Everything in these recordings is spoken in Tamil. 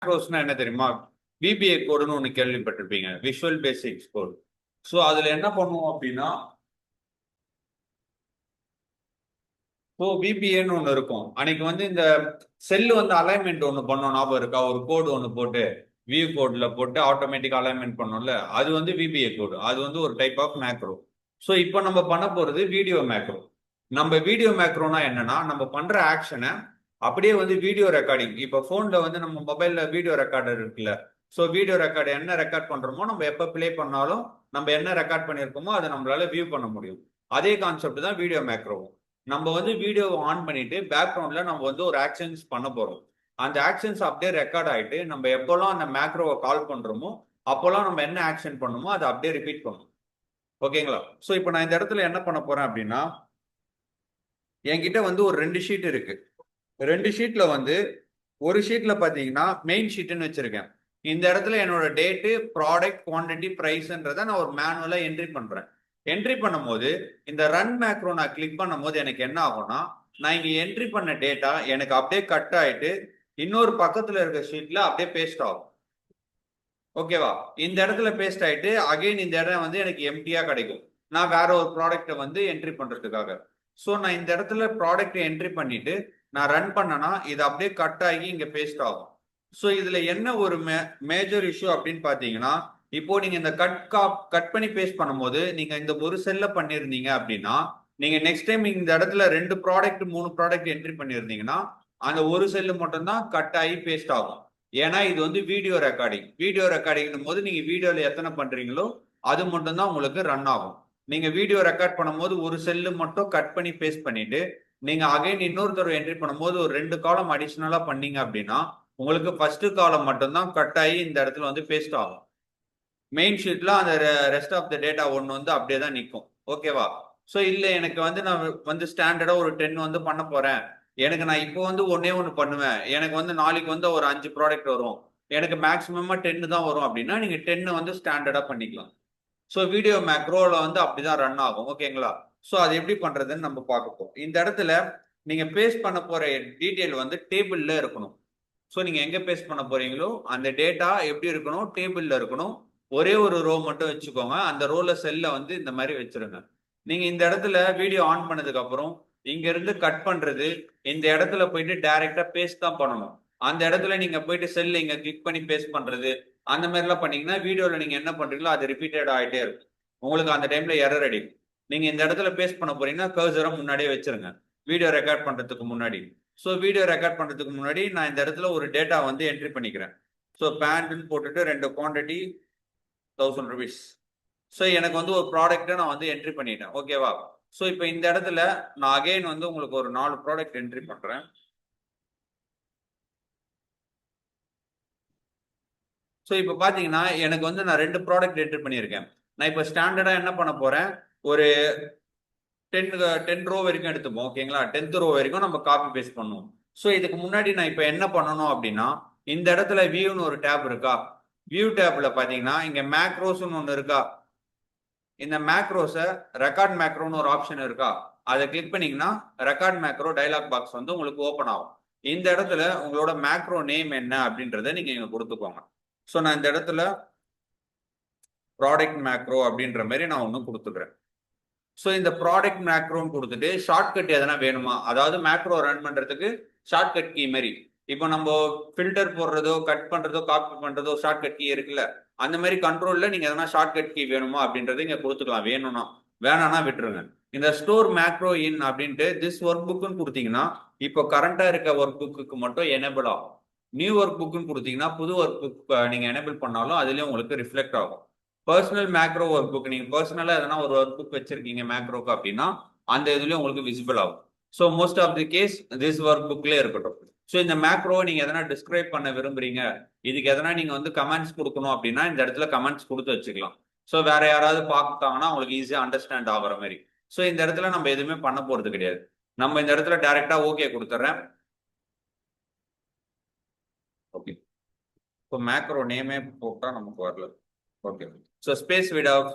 மேக்ரோஸ்னா என்ன தெரியுமா? விபிஏ கோடுன்னு ஒன்று கேள்விப்பட்டிருப்பீங்க, விஷுவல் பேசிக்ஸ் கோடு. ஸோ அதுல என்ன பண்ணுவோம் அப்படின்னா, ஸோ விபிஏன்னு ஒன்று இருக்கும். அன்னைக்கு வந்து இந்த செல்லு வந்து அலைன்மெண்ட் ஒன்று பண்ணோம், ஞாபகம் இருக்கா? ஒரு கோடு ஒன்று போட்டு வியூ கோட்ல போட்டு ஆட்டோமேட்டிக் அலைன்மெண்ட் பண்ணோம்ல, அது வந்து விபிஏ கோடு. அது வந்து ஒரு டைப் ஆஃப் மேக்ரோ. ஸோ இப்போ நம்ம பண்ண போறது வீடியோ மேக்ரோ. நம்ம வீடியோ மேக்ரோனா என்னன்னா, நம்ம பண்ற ஆக்ஷனை அப்படியே வந்து வீடியோ ரெக்கார்டிங். இப்போ போன்ல வந்து நம்ம மொபைல்ல வீடியோ ரெக்கார்டர் இருக்குல்ல, ஸோ வீடியோ ரெக்கார்டு என்ன ரெக்கார்ட் பண்றோமோ நம்ம எப்போ ப்ளே பண்ணாலும் நம்ம என்ன ரெக்கார்ட் பண்ணியிருக்கோமோ அதை நம்மளால வியூ பண்ண முடியும். அதே கான்செப்ட் தான் வீடியோ மேக்ரோவும். நம்ம வந்து வீடியோவை ஆன் பண்ணிட்டு பேக்ரவுண்ட்ல நம்ம வந்து ஒரு ஆக்ஷன்ஸ் பண்ண போறோம். அந்த ஆக்ஷன்ஸ் அப்படியே ரெக்கார்ட் ஆயிட்டு நம்ம எப்போல்லாம் அந்த மேக்ரோவை கால் பண்றோமோ அப்போல்லாம் நம்ம என்ன ஆக்ஷன் பண்ணுமோ அதை அப்படியே ரிப்பீட் பண்ணும். ஓகேங்களா? ஸோ இப்போ நான் இந்த இடத்துல என்ன பண்ண போறேன் அப்படின்னா, என்கிட்ட வந்து ஒரு 2 ஷீட் இருக்கு. 2 ஷீட்ல வந்து ஒரு ஷீட்ல பாத்தீங்கன்னா மெயின் ஷீட்னு வச்சிருக்கேன். இந்த இடத்துல என்னோட டேட்டு, ப்ராடக்ட், குவான்டிட்டி, பிரைஸ்ன்றதை நான் ஒரு மேனுவலா என்ட்ரி பண்றேன். என்ட்ரி பண்ணும்போது இந்த ரன் மேக்ரோ நான் கிளிக் பண்ணும்போது எனக்கு என்ன ஆகும்னா, நான் இங்க என்ட்ரி பண்ண டேட்டா எனக்கு அப்படியே கட் ஆயிட்டு இன்னொரு பக்கத்துல இருக்க ஷீட்ல அப்படியே பேஸ்ட் ஆகும். ஓகேவா? இந்த இடத்துல பேஸ்ட் ஆயிட்டு அகைன் இந்த இடம் வந்து எனக்கு எம்டியா கிடைக்கும், நான் வேற ஒரு ப்ராடக்ட்டை வந்து என்ட்ரி பண்றதுக்காக. ஸோ நான் இந்த இடத்துல ப்ராடக்ட் என்ட்ரி பண்ணிட்டு நான் ரன் பண்ணனா இது அப்படியே கட் ஆகி இங்க பேஸ்ட் ஆகும். ஸோ இதுல என்ன ஒரு மேஜர் இஷ்யூ அப்படின்னு பாத்தீங்கன்னா, இப்போ நீங்க இந்த கட் பண்ணி பேஸ்ட் பண்ணும்போது நீங்க இந்த ஒரு செல்ல பண்ணிருந்தீங்க அப்படின்னா, நீங்க நெக்ஸ்ட் டைம் இந்த இடத்துல 2 ப்ராடக்ட் 3 ப்ராடக்ட் என்ட்ரி பண்ணிருந்தீங்கன்னா அந்த ஒரு செல்லு மட்டும் தான் கட் ஆகி பேஸ்ட் ஆகும். ஏன்னா இது வந்து வீடியோ ரெக்கார்டிங். வீடியோ ரெக்கார்டிங் போது நீங்க வீடியோல எத்தனை பண்றீங்களோ அது மட்டும் தான் உங்களுக்கு ரன் ஆகும். நீங்க வீடியோ ரெக்கார்ட் பண்ணும்போது ஒரு செல்லு மட்டும் கட் பண்ணி பேஸ்ட் பண்ணிட்டு நீங்க அகைன் இன்னொரு தடவை என்ட்ரி பண்ணும்போது ஒரு 2 காலம் அடிஷனலா பண்ணீங்க அப்படின்னா உங்களுக்கு ஃபர்ஸ்ட் காலம் மட்டும் தான் கட் ஆகி இந்த இடத்துல வந்து பேஸ்ட் ஆகும். மெயின் ஷீட்ல அந்த ரெஸ்ட் ஆஃப் த டேட்டா ஒன்று வந்து அப்படியே தான் நிற்கும். ஓகேவா? ஸோ இல்லை எனக்கு வந்து நான் வந்து ஸ்டாண்டர்டா ஒரு 10 வந்து பண்ண போறேன், எனக்கு நான் இப்போ வந்து ஒன்னே ஒன்று பண்ணுவேன், எனக்கு வந்து நாளைக்கு வந்து ஒரு 5 ப்ராடக்ட் வரும், எனக்கு மேக்ஸிமமா 10 தான் வரும் அப்படின்னா நீங்க 10 வந்து ஸ்டாண்டர்டா பண்ணிக்கலாம். ஸோ வீடியோ மேக்ரோல வந்து அப்படிதான் ரன் ஆகும். ஓகேங்களா? ஸோ அது எப்படி பண்றதுன்னு நம்ம பார்க்க போறோம். இந்த இடத்துல நீங்க பேஸ்ட் பண்ண போற டீட்டெயில் வந்து டேபிள்ல இருக்கணும். ஸோ நீங்க எங்க பேஸ்ட் பண்ண போறீங்களோ அந்த டேட்டா எப்படி இருக்கணும்? டேபிள்ல இருக்கணும். ஒரே ஒரு ரோ மட்டும் வச்சுக்கோங்க. அந்த ரோல செல்ல வந்து இந்த மாதிரி வச்சிருங்க. நீங்க இந்த இடத்துல வீடியோ ஆன் பண்ணதுக்கு அப்புறம் இங்க இருந்து கட் பண்றது, இந்த இடத்துல போயிட்டு டைரக்டா பேஸ்ட் தான் பண்ணணும். அந்த இடத்துல நீங்க போயிட்டு செல்ல இங்க கிளிக் பண்ணி பேஸ்ட் பண்றது அந்த மாதிரி எல்லாம் பண்ணீங்கன்னா வீடியோல நீங்க என்ன பண்றீங்களோ அது ரிப்பீட்டட் ஆகிட்டே இருக்கும். உங்களுக்கு அந்த டைம்ல எரர் அடிக்கும். நீங்க இந்த இடத்துல பேஸ்ட் பண்ண போறீங்கன்னா கர்சரை முன்னாடியே வச்சிருங்க, வீடியோ ரெக்கார்ட் பண்றதுக்கு முன்னாடி. ஸோ வீடியோ ரெக்கார்ட் பண்றதுக்கு முன்னாடி நான் இந்த இடத்துல ஒரு டேட்டா வந்து என்ட்ரி பண்ணிக்கிறேன். ஸோ பேண்ட்னு போட்டுட்டு 2 குவான்டிட்டி 1000 rupees. ஸோ எனக்கு வந்து ஒரு ப்ராடக்ட்டை நான் வந்து என்ட்ரி பண்ணிட்டேன். ஓகேவா? ஸோ இப்போ இந்த இடத்துல நான் அகைன் வந்து உங்களுக்கு ஒரு 4 ப்ராடக்ட் என்ட்ரி பண்றேன். ஸோ இப்போ பார்த்தீங்கன்னா எனக்கு வந்து நான் 2 ப்ராடக்ட் என்ட்ரி பண்ணியிருக்கேன். நான் இப்போ ஸ்டாண்டர்டா என்ன பண்ண போறேன், ஒரு 10 ரோ வரைக்கும் எடுத்துப்போம். ஓகேங்களா? 10th ரோ வரைக்கும் நம்ம காப்பி பேஸ்ட் பண்ணுவோம். ஸோ இதுக்கு முன்னாடி நான் இப்போ என்ன பண்ணணும் அப்படின்னா, இந்த இடத்துல வியூன்னு ஒரு டேப் இருக்கா? வியூ டேப்ல பார்த்தீங்கன்னா இங்க மேக்ரோஸ்னு ஒன்று இருக்கா? இந்த மேக்ரோஸை ரெக்கார்ட் மேக்ரோன்னு ஒரு ஆப்ஷன் இருக்கா? அதை கிளிக் பண்ணீங்கன்னா ரெக்கார்ட் மேக்ரோ டயலாக் பாக்ஸ் வந்து உங்களுக்கு ஓப்பன் ஆகும். இந்த இடத்துல உங்களோட மேக்ரோ நேம் என்ன அப்படின்றத நீங்க இங்க கொடுத்துக்கோங்க. ஸோ நான் இந்த இடத்துல ப்ராடக்ட் மேக்ரோ அப்படின்ற மாதிரி நான் ஒன்று கொடுத்துக்கிறேன். ஸோ இந்த ப்ராடக்ட் மேக்ரோன்னு கொடுத்துட்டு ஷார்ட்கட் எதனா வேணுமா, அதாவது மேக்ரோ ரன் பண்றதுக்கு ஷார்ட்கட் கீ மாதிரி. இப்போ நம்ம ஃபில்டர் போடுறதோ கட் பண்றதோ காப்பி பண்றதோ ஷார்ட்கட் கீ இருக்குல்ல, அந்த மாதிரி கண்ட்ரோல்ல நீங்க எதனா ஷார்ட்கட் கீ வேணுமா அப்படின்றத இங்க கொடுத்துக்கலாம். வேணும்னா, வேணாம்னா விட்டுருங்க. இந்த ஸ்டோர் மேக்ரோ இன் அப்படின்ட்டு திஸ் ஒர்க் புக்னு கொடுத்தீங்கன்னா இப்போ கரண்டா இருக்க ஒர்க் புக்கு மட்டும் எனேபிள் ஆகும். நியூ ஒர்க் புக்னு கொடுத்தீங்கன்னா புது ஒர்க் புக் நீங்க எனேபிள் பண்ணாலும் அதுலயும் உங்களுக்கு ரிஃப்ளெக்ட் ஆகும். பர்சனல் மேக்ரோ ஒர்க் புக், நீங்க பர்சனலா எதனா ஒரு ஒர்க் புக் வச்சிருக்கீங்க மேக்ரோக்கு அப்படின்னா அந்த இதுலயும் உங்களுக்கு விசிபிள் ஆகும். So most of the case this work புக்லேயே இருக்கட்டும். ஸோ இந்த மேக்ரோ நீங்க எதனா டிஸ்கிரைப் பண்ண விரும்புறீங்க, இதுக்கு எதனா நீங்க வந்து கமெண்ட்ஸ் கொடுக்கணும் அப்படின்னா இந்த இடத்துல கமெண்ட்ஸ் கொடுத்து வச்சுக்கலாம். ஸோ வேற யாராவது பார்த்தாங்கன்னா உங்களுக்கு ஈஸியா அண்டர்ஸ்டாண்ட் ஆகுற மாதிரி. ஸோ இந்த இடத்துல நம்ம எதுவுமே பண்ண போறது கிடையாது. நம்ம இந்த இடத்துல டைரக்டா ஓகே கொடுத்துட்றேன். ஓகே, இப்போ மேக்ரோ நேமே போட்டா நமக்கு வரல. ஓகே, ஸோ ஸ்பேஸ்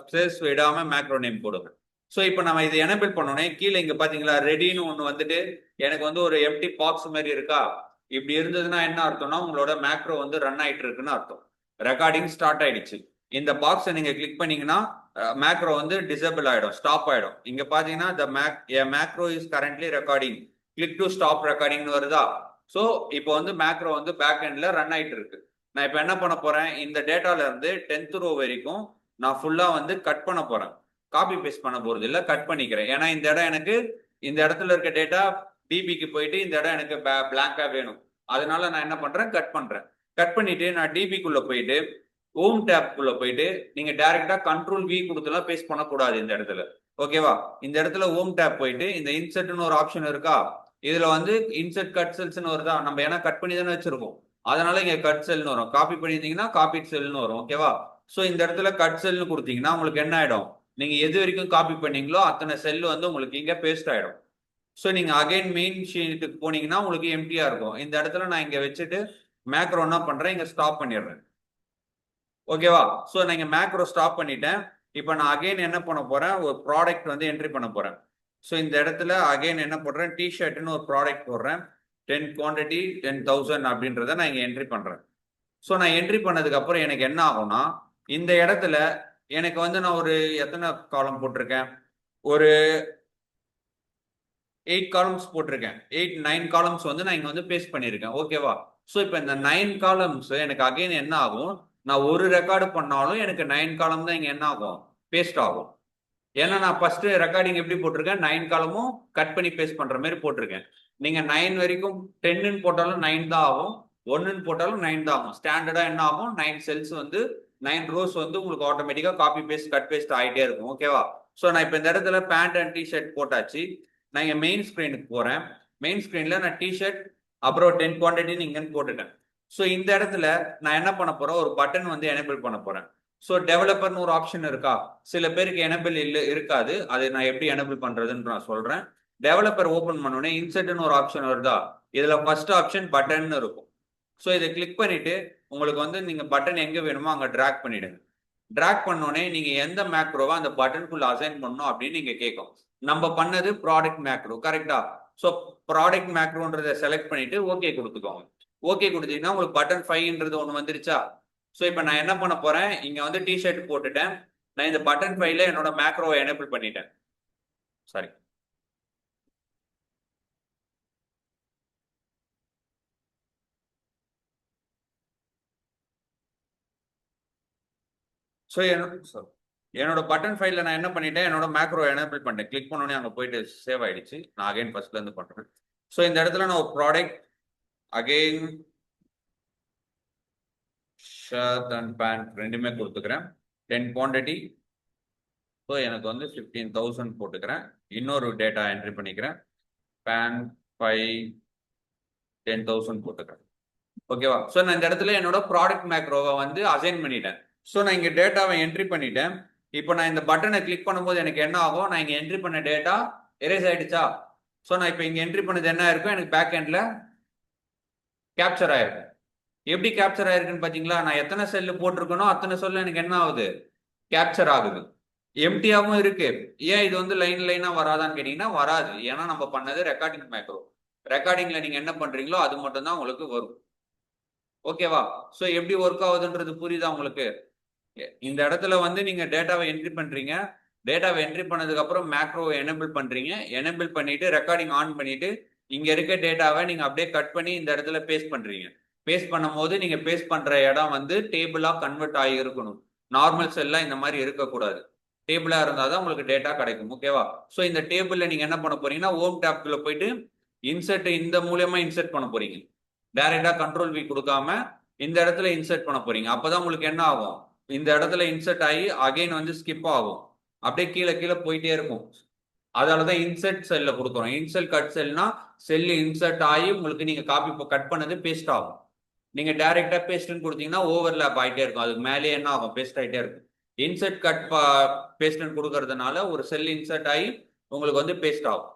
விடாம மேக்ரோ நேம் போடுங்க. ஸோ இப்போ நம்ம இதை எனேபிள் பண்ணோன்னே கீழே இங்க பாத்தீங்களா ரெடின்னு ஒன்று வந்துட்டு எனக்கு வந்து ஒரு எம்டி பாக்ஸ் மாதிரி இருக்கா? இப்படி இருந்ததுன்னா என்ன அர்த்தம்னா உங்களோட மேக்ரோ வந்து ரன் ஆயிட்டு இருக்குன்னு அர்த்தம். ரெக்கார்டிங் ஸ்டார்ட் ஆயிடுச்சு. இந்த பாக்ஸை நீங்க கிளிக் பண்ணீங்கன்னா மேக்ரோ வந்து டிசேபிள் ஆயிடும், ஸ்டாப் ஆயிடும். இங்க பாத்தீங்கன்னா macro is currently recording, click to stop ரெக்கார்டிங்னு வருதா. ஸோ இப்போ வந்து மேக்ரோ வந்து பேக் எண்ட்ல ரன் ஆயிட்டு இருக்கு. நான் இப்போ என்ன பண்ண போறேன், இந்த டேட்டால இருந்து 10th ரோ வரைக்கும் நான் ஃபுல்லா வந்து கட் பண்ண போறேன். காப்பி பேஸ்ட் பண்ண போறது இல்ல, கட் பண்ணிக்கிறேன். ஏன்னா இந்த இடம் எனக்கு இந்த இடத்துல இருக்க டேட்டா டிபிக்கு போயிட்டு இந்த இடம் எனக்கு பிளாங்கா வேணும். அதனால நான் என்ன பண்றேன், கட் பண்றேன். கட் பண்ணிட்டு நான் டிபிக்குள்ள போயிட்டு ஹோம் டேப்குள்ள போயிட்டு நீங்க டைரக்டா கண்ட்ரோல் வி கொடுத்துலாம் பேஸ்ட் பண்ணக்கூடாது இந்த இடத்துல. ஓகேவா. இந்த இடத்துல ஹோம் டேப் போயிட்டு இந்த இன்சர்ட்னு ஒரு ஆப்ஷன் இருக்கா, இதுல வந்து இன்சர்ட் கட் செல்ஸ்னு வருதா. நம்ம ஏன்னா கட் பண்ணி தானே வச்சிருக்கோம், அதனால இங்க கட் செல்னு வரும். காப்பி பண்ணியிருந்தீங்கன்னா காப்பி செல்னு வரும். ஓகேவா. ஸோ இந்த இடத்துல கட் செல்னு கொடுத்தீங்கன்னா உங்களுக்கு என்ன ஆயிடும், நீங்க எது வரைக்கும் காப்பி பண்ணீங்களோ அத்தனை செல் வந்து உங்களுக்கு இங்க பேஸ்ட் ஆயிடும். ஸோ நீங்க அகைன் மெயின் ஷீட்டுக்கு போனீங்கன்னா உங்களுக்கு எம்டியா இருக்கும். இந்த இடத்துல நான் இங்க வச்சுட்டு மேக்ரோ என்ன பண்றேன், இங்க ஸ்டாப் பண்ணிடுறேன். ஓகேவா. ஸோ நான் இங்க மேக்ரோ ஸ்டாப் பண்ணிட்டேன். இப்போ நான் அகைன் என்ன பண்ண போறேன், ஒரு ப்ராடக்ட் வந்து என்ட்ரி பண்ண போறேன். ஸோ இந்த இடத்துல அகைன் என்ன பண்றேன், டிஷர்ட்னு ஒரு ப்ராடக்ட் போடுறேன். 10 குவான்டிட்டி 10,000 அப்படின்றத நான் இங்க என்ட்ரி பண்றேன். ஸோ நான் என்ட்ரி பண்ணதுக்கு அப்புறம் எனக்கு என்ன ஆகும்னா, இந்த இடத்துல எனக்கு வந்து நான் ஒரு எத்தனை காலம் போட்டிருக்கேன், ஒரு 8 காலம்ஸ் போட்டிருக்கேன். 9 காலம்ஸ் வந்து நான் இங்க வந்து பேஸ்ட் பண்ணியிருக்கேன். ஓகேவா. ஸோ இப்போ இந்த 9 காலம்ஸ் எனக்கு அகைன் என்ன ஆகும், நான் ஒரு ரெக்கார்டு பண்ணாலும் எனக்கு 9 காலம் தான் இங்க என்ன ஆகும், பேஸ்ட் ஆகும். ஏன்னா நான் ஃபர்ஸ்ட் ரெக்கார்டிங் எப்படி போட்டிருக்கேன், 9 காலமும் கட் பண்ணி பேஸ்ட் பண்ற மாதிரி போட்டிருக்கேன். நீங்க 9 வரைக்கும் 10ன்னு போட்டாலும் 9 தான் ஆகும், 1ன்னு போட்டாலும் 9 தான் ஆகும். ஸ்டாண்டர்டா என்ன ஆகும், 9 செல்ஸ் வந்து 9 ரோஸ் வந்து உங்களுக்கு ஆட்டோமேட்டிக்கா காப்பி பேஸ்ட் கட் பேஸ்ட் ஆகிட்டே இருக்கும். ஓகேவா. ஸோ நான் இப்போ இந்த இடத்துல பேண்ட் அண்ட் டிஷர்ட் போட்டாச்சு. நான் இங்க மெயின் ஸ்கிரீனுக்கு போறேன். மெயின் ஸ்கிரீன்ல நான் டிஷர்ட் அப்புறம் 10 குவான்டிட்டி இங்கன்னு போட்டுட்டேன். ஸோ இந்த இடத்துல நான் என்ன பண்ண போறேன், ஒரு பட்டன் வந்து எனேபிள் பண்ண போறேன். ஸோ டெவலப்பர்னு ஒரு ஆப்ஷன் இருக்கா, சில பேருக்கு எனேபிள் இல்லை இருக்காது, அதை நான் எப்படி எனேபிள் பண்றதுன்னு நான் சொல்றேன். டெவலப்பர் ஓபன் பண்ணோடனே இன்சர்ட்னு ஒரு ஆப்ஷன் வருதா, இதுல ஃபர்ஸ்ட் ஆப்ஷன் பட்டன் இருக்கும். ஸோ இதை கிளிக் பண்ணிட்டு உங்களுக்கு வந்து நீங்க பட்டன் எங்க வேணுமோ அங்க டிராக் பண்ணிடுங்க. டிராக் பண்ணோடனே நீங்க எந்த மேக்ரோவா அந்த பட்டனுக்குள்ள அசைன் பண்ணணும் அப்படின்னு நீங்க கேட்கும். நம்ம பண்ணது ப்ராடக்ட் மேக்ரோ, கரெக்டா. ஸோ ப்ராடக்ட் மேக்ரோன்றதை செலக்ட் பண்ணிட்டு ஓகே கொடுத்துக்கோங்க. ஓகே கொடுத்தீங்கன்னா உங்களுக்கு பட்டன் 5ன்றது ஒன்று வந்துருச்சா. ஸோ இப்போ நான் என்ன பண்ண போறேன், இங்க வந்து டிஷர்ட் போட்டுட்டேன். நான் இந்த பட்டன் 5ல என்னோட மேக்ரோவை எனேபிள் பண்ணிட்டேன். சாரி. ஸோ என்னோட பட்டன் ஃபைல்ல நான் என்ன பண்ணிட்டேன், என்னோட மேக்ரோ எனேபிள் பண்ணிட்டேன். கிளிக் பண்ணோடனே அங்கே போயிட்டு சேவ் ஆயிடுச்சு. நான் அகைன் ஃபர்ஸ்ட்ல இருந்து பண்றேன். ஸோ இந்த இடத்துல நான் ஒரு product again shirt and pant ரெண்டுமே கொடுத்துக்கிறேன். 10 குவான்டிட்டி. ஸோ எனக்கு வந்து 15,000 போட்டுக்கிறேன். இன்னொரு டேட்டா என்ட்ரி பண்ணிக்கிறேன். பேண்ட் 5 10,000 போட்டுக்கிறேன். ஓகேவா. ஸோ நான் இந்த இடத்துல என்னோட ப்ராடக்ட் மேக்ரோவை வந்து அசைன் பண்ணிட்டேன். ஸோ நான் இங்கே டேட்டாவை என்ட்ரி பண்ணிட்டேன். இப்போ நான் இந்த பட்டனை கிளிக் பண்ணும்போது எனக்கு என்ன ஆகும், நான் இங்கே என்ட்ரி பண்ண டேட்டா எரேஸ் ஆயிடுச்சா. ஸோ நான் இப்போ இங்கே என்ட்ரி பண்ணது என்ன இருக்கும், எனக்கு பேக் எண்ட்ல கேப்சர் ஆயிருக்கும். எப்படி கேப்சர் ஆயிருக்குன்னு பார்த்தீங்களா, நான் எத்தனை செல்லு போட்டிருக்கனோ அத்தனை செல்லு எனக்கு என்ன ஆகுது, கேப்சர் ஆகுது. எம்டியாவும் இருக்கு. ஏன் இது வந்து லைன் லைனா வராதான்னு கேட்டீங்கன்னா வராது. ஏன்னா நம்ம பண்ணது ரெக்கார்டிங் மேக்ரோ. ரெக்கார்டிங்ல நீங்க என்ன பண்றீங்களோ அது மட்டும் தான் உங்களுக்கு வரும். ஓகேவா. ஸோ எப்படி ஒர்க் ஆகுதுன்றது புரியுதா உங்களுக்கு. இந்த இடத்துல வந்து நீங்க டேட்டாவை என்ட்ரி பண்றீங்க. டேட்டாவை என்ட்ரி பண்ணதுக்கு அப்புறம் மேக்ரோவை எனேபிள் பண்றீங்க. எனேபிள் பண்ணிட்டு ரெக்கார்டிங் ஆன் பண்ணிட்டு இங்க இருக்க டேட்டாவை நீங்க அப்படியே கட் பண்ணி இந்த இடத்துல பேஸ்ட் பண்றீங்க. பேஸ்ட் பண்ணும்போது நீங்க பேஸ்ட் பண்ற இடம் வந்து டேபிளா கன்வெர்ட் ஆகி இருக்கணும். நார்மல் செல்லாம் இந்த மாதிரி இருக்கக்கூடாது. டேபிளா இருந்தாதான் உங்களுக்கு டேட்டா கிடைக்கும். ஓகேவா. ஸோ இந்த டேபிள்ல நீங்க என்ன பண்ண போறீங்கன்னா ஹோம் டேப்குள்ள போயிட்டு இன்சர்ட் இந்த மூலியமா இன்சர்ட் பண்ண போறீங்க. டைரக்டா கண்ட்ரோல் வி கொடுக்காம இந்த இடத்துல இன்சர்ட் பண்ண போறீங்க. அப்பதான் உங்களுக்கு என்ன ஆகும், இந்த இடத்துல இன்சர்ட் ஆகி அகைன் வந்து ஸ்கிப் ஆகும். அப்படியே கீழே கீழே போயிட்டே இருக்கும். அதனாலதான் இன்சர்ட் செல்ல கொடுக்குறோம். இன்சர்ட் கட் செல்னா செல்லு இன்சர்ட் ஆகி உங்களுக்கு நீங்க காப்பி கட் பண்ணது பேஸ்ட் ஆகும். நீங்க டைரக்டா பேஸ்ட்னு கொடுத்தீங்கன்னா ஓவர்லேப் ஆகிட்டே இருக்கும். அதுக்கு மேலே என்ன ஆகும், பேஸ்ட் ஆகிட்டே இருக்கும். இன்சர்ட் கட் பேஸ்ட்னு கொடுக்கறதுனால ஒரு செல் இன்சர்ட் ஆகி உங்களுக்கு வந்து பேஸ்ட் ஆகும்.